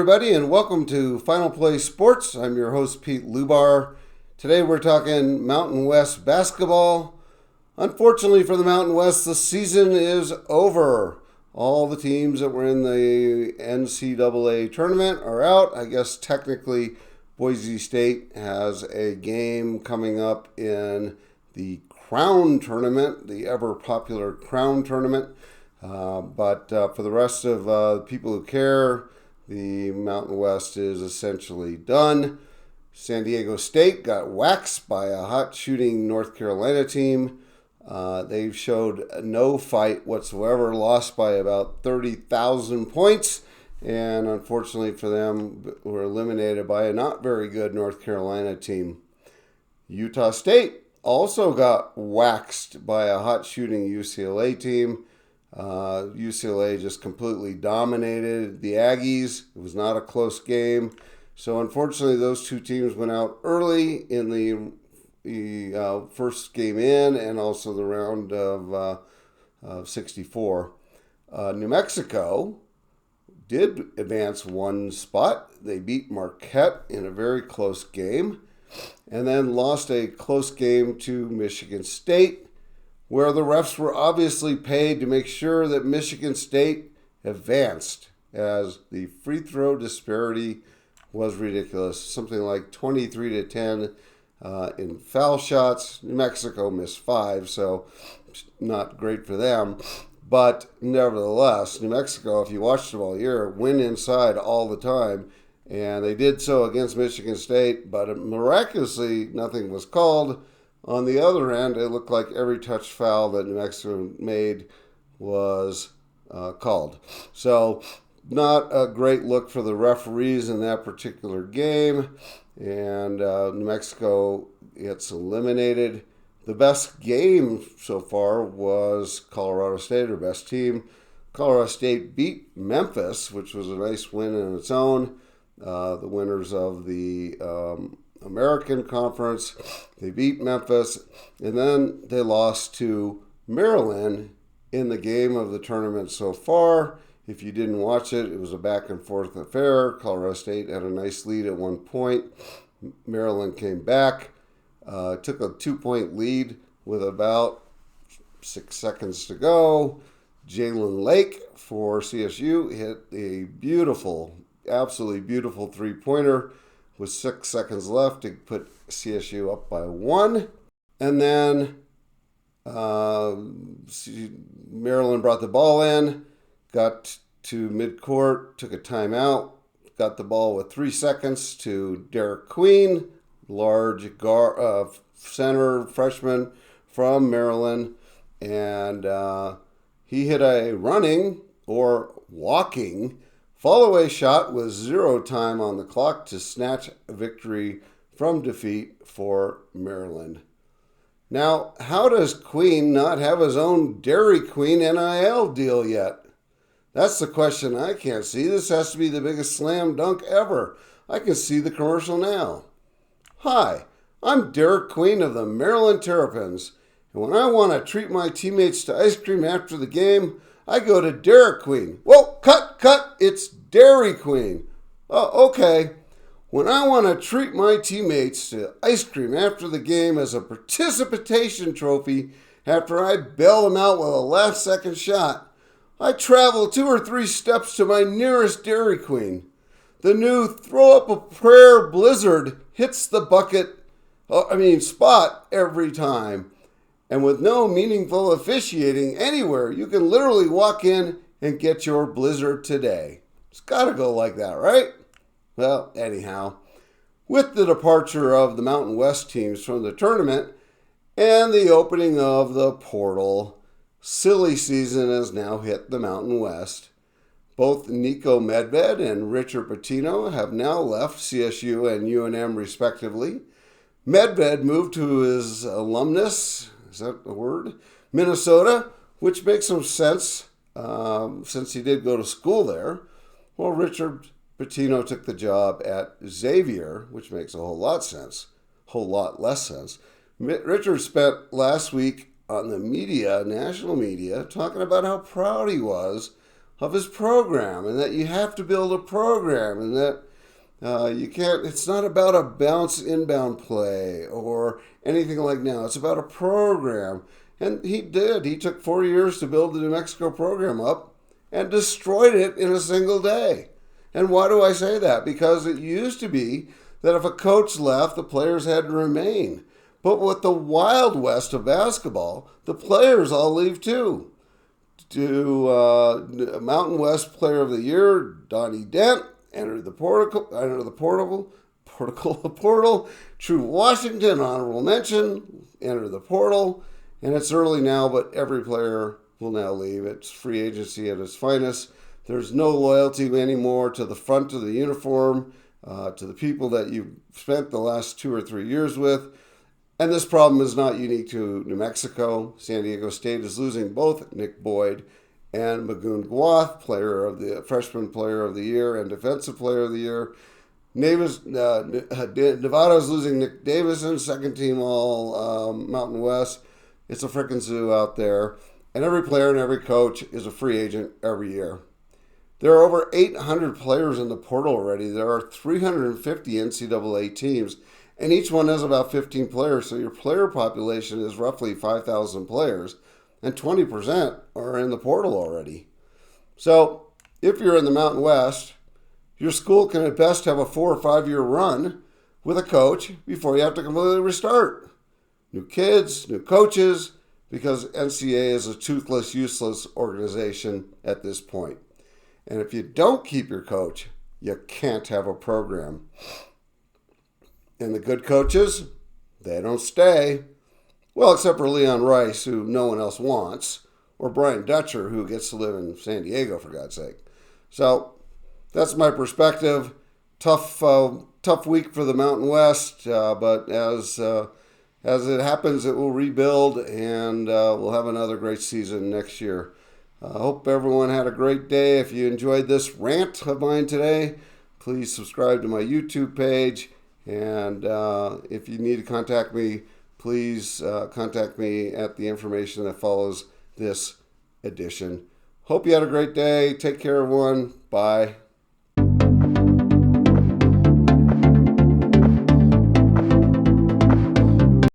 everybody, and welcome to Final Play Sports. I'm your host, Pete Lubar. Today we're talking Mountain West basketball. Unfortunately for the Mountain West, the season is over. All the teams that were in the NCAA tournament are out. I guess technically Boise State has a game coming up in the Crown Tournament, the ever-popular Crown Tournament. But for the rest of people who care, the Mountain West is essentially done. San Diego State got waxed by a hot shooting North Carolina team. They showed no fight whatsoever, lost by about 30,000 points, and unfortunately for them, were eliminated by a not very good North Carolina team. Utah State also got waxed by a hot shooting UCLA team. UCLA just completely dominated the Aggies. It was not a close game. So unfortunately, those two teams went out early in the first game in and also the round of 64. New Mexico did advance one spot. They beat Marquette in a very close game and then lost a close game to Michigan State, where the refs were obviously paid to make sure that Michigan State advanced, as the free throw disparity was ridiculous. Something like 23-10 in foul shots. New Mexico missed 5, so not great for them. But nevertheless, New Mexico, if you watched them all year, win inside all the time. And they did so against Michigan State, but miraculously nothing was called. On the other end, it looked like every touch foul that New Mexico made was called. So not a great look for the referees in that particular game. And New Mexico gets eliminated. The best game so far was Colorado State, their best team. Colorado State beat Memphis, which was a nice win in its own. The winners of the American Conference. They beat Memphis, and then they lost to Maryland in the game of the tournament so far. If you didn't watch it, it was a back and forth affair. Colorado State had a nice lead at one point. Maryland came back, took a 2-point lead with about 6 seconds to go. Jalen Lake for CSU hit a beautiful, absolutely beautiful three-pointer with 6 seconds left to put CSU up by 1. And then Maryland brought the ball in, got to midcourt, took a timeout, got the ball with 3 seconds to Derek Queen, large center freshman from Maryland. And he hit a running or walking fall-away shot with 0 time on the clock to snatch a victory from defeat for Maryland. Now, how does Queen not have his own Dairy Queen NIL deal yet? That's the question I can't see. This has to be the biggest slam dunk ever. I can see the commercial now. Hi, I'm Derek Queen of the Maryland Terrapins, and when I want to treat my teammates to ice cream after the game, I go to Dairy Queen. Whoa, cut, it's Dairy Queen. Oh, okay. When I want to treat my teammates to ice cream after the game as a participation trophy after I bail them out with a last-second shot, I travel 2 or 3 steps to my nearest Dairy Queen. The new throw up a prayer blizzard hits the spot every time. And with no meaningful officiating anywhere, you can literally walk in and get your blizzard today. It's got to go like that, right? Well, anyhow, with the departure of the Mountain West teams from the tournament and the opening of the portal, silly season has now hit the Mountain West. Both Nico Medved and Richard Pitino have now left CSU and UNM respectively. Medved moved to his alumnus, is that the word? Minnesota, which makes some sense since he did go to school there. Well, Richard Pitino took the job at Xavier, which makes a whole lot less sense. Richard spent last week on the media, national media, talking about how proud he was of his program, and that you have to build a program, and that you can't, it's not about a bounce inbound play or anything like now. It's about a program. And he did. He took 4 years to build the New Mexico program up and destroyed it in a single day. And why do I say that? Because it used to be that if a coach left, the players had to remain. But with the Wild West of basketball, the players all leave too. To Mountain West Player of the Year, Donnie Dent, entered the portal. True Washington, honorable mention, entered the portal. And it's early now, but every player will now leave. It's free agency at its finest. There's no loyalty anymore to the front of the uniform, to the people that you've spent the last 2 or 3 years with. And this problem is not unique to New Mexico. San Diego State is losing both Nick Boyd and Magoon Gwath, freshman player of the year and defensive player of the year. Nevada is losing Nick Davison, second team all Mountain West. It's a frickin' zoo out there. And every player and every coach is a free agent every year. There are over 800 players in the portal already. There are 350 NCAA teams, and each one has about 15 players. So your player population is roughly 5,000 players, and 20% are in the portal already. So if you're in the Mountain West, your school can at best have a 4 or 5 year run with a coach before you have to completely restart. New kids, new coaches, because NCAA is a toothless, useless organization at this point. And if you don't keep your coach, you can't have a program. And the good coaches, they don't stay. Well, except for Leon Rice, who no one else wants, or Brian Dutcher, who gets to live in San Diego, for God's sake. So that's my perspective. Tough week for the Mountain West, but as it happens, it will rebuild, and we'll have another great season next year. I hope everyone had a great day. If you enjoyed this rant of mine today, please subscribe to my YouTube page. And if you need to contact me, please contact me at the information that follows this edition. Hope you had a great day. Take care, everyone. Bye.